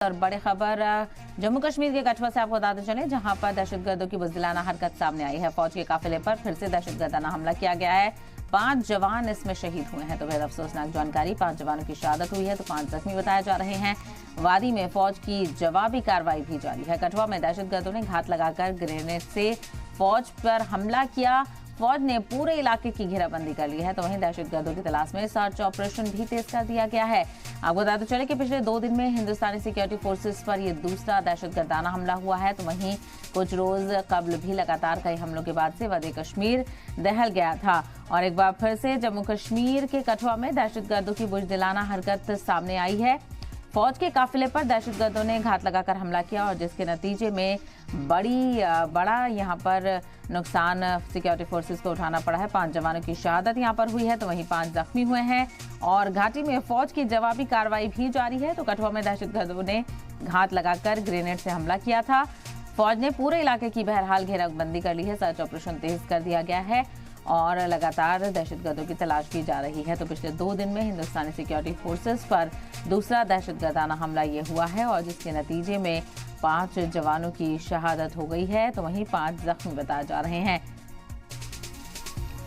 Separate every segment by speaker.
Speaker 1: और बड़ी खबर जम्मू कश्मीर के कठुआ से आपको बताते चले, जहां पर दहशतगर्दों की बुज़दिलाना हरकत सामने आई है। फौज के काफिले पर फिर से दहशतगर्दाना हमला किया गया है। 5 जवान इसमें शहीद हुए हैं। तो बेहद अफसोसनाक जानकारी, 5 जवानों की शहादत हुई है तो 5 जख्मी बताए जा रहे हैं। वादी में फौज की जवाबी कार्रवाई भी जारी है। कठुआ में दहशतगर्दों ने घात लगाकर ग्रेनेड से फौज पर हमला किया। फौज ने पूरे इलाके की घेराबंदी कर ली है तो वहीं दहशतगर्दों की तलाश में सर्च ऑपरेशन भी तेज कर दिया गया है। आपको बताते चले कि पिछले 2 दिन में हिंदुस्तानी सिक्योरिटी फोर्सेस पर यह दूसरा दहशतगर्दाना हमला हुआ है। तो वहीं कुछ रोज कबल भी लगातार कई हमलों के बाद से वादी कश्मीर दहल गया था और एक बार फिर से जम्मू कश्मीर के कठुआ में दहशतगर्दों की बुज़दिलाना हरकत सामने आई है। फौज के काफिले पर दहशतगर्दों ने घात लगाकर हमला किया और जिसके नतीजे में बड़ा यहां पर नुकसान सिक्योरिटी फोर्सेस को उठाना पड़ा है। 5 जवानों की शहादत यहां पर हुई है तो वहीं 5 जख्मी हुए हैं और घाटी में फौज की जवाबी कार्रवाई भी जारी है। तो कठुआ में दहशतगर्दों ने घात लगाकर ग्रेनेड से हमला किया था। फौज ने पूरे इलाके की बहरहाल घेराबंदी कर ली है, सर्च ऑपरेशन तेज कर दिया गया है और लगातार दहशतगर्दों की तलाश की जा रही है। तो पिछले 2 दिन में हिंदुस्तानी सिक्योरिटी फोर्सेस पर दूसरा दहशतगर्दाना हमला ये हुआ है और जिसके नतीजे में 5 जवानों की शहादत हो गई है तो वहीं 5 जख्मी बताए जा रहे हैं।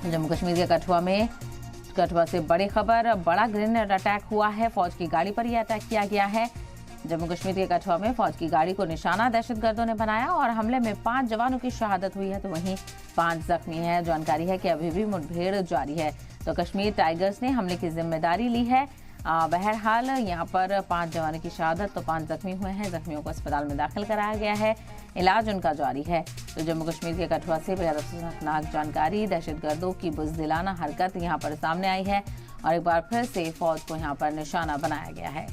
Speaker 1: जम्मू कश्मीर के कठुआ से बड़ी खबर, बड़ा ग्रेनेड अटैक हुआ है। फौज की गाड़ी पर यह अटैक किया गया है। जम्मू कश्मीर के कठुआ में फौज की गाड़ी को निशाना दहशतगर्दों ने बनाया और हमले में 5 जवानों की शहादत हुई है तो वहीं 5 जख्मी है। जानकारी है कि अभी भी मुठभेड़ जारी है। तो कश्मीर टाइगर्स ने हमले की जिम्मेदारी ली है। बहरहाल यहाँ पर 5 जवानों की शहादत तो 5 जख्मी हुए हैं। जख्मियों को अस्पताल में दाखिल कराया गया है, इलाज उनका जारी है। तो जम्मू कश्मीर के कठुआ से बेहद अफसोसनाक जानकारी, दहशतगर्दों की बुज़दिलाना हरकत यहाँ पर सामने आई है और एक बार फिर से फौज को यहाँ पर निशाना बनाया गया है।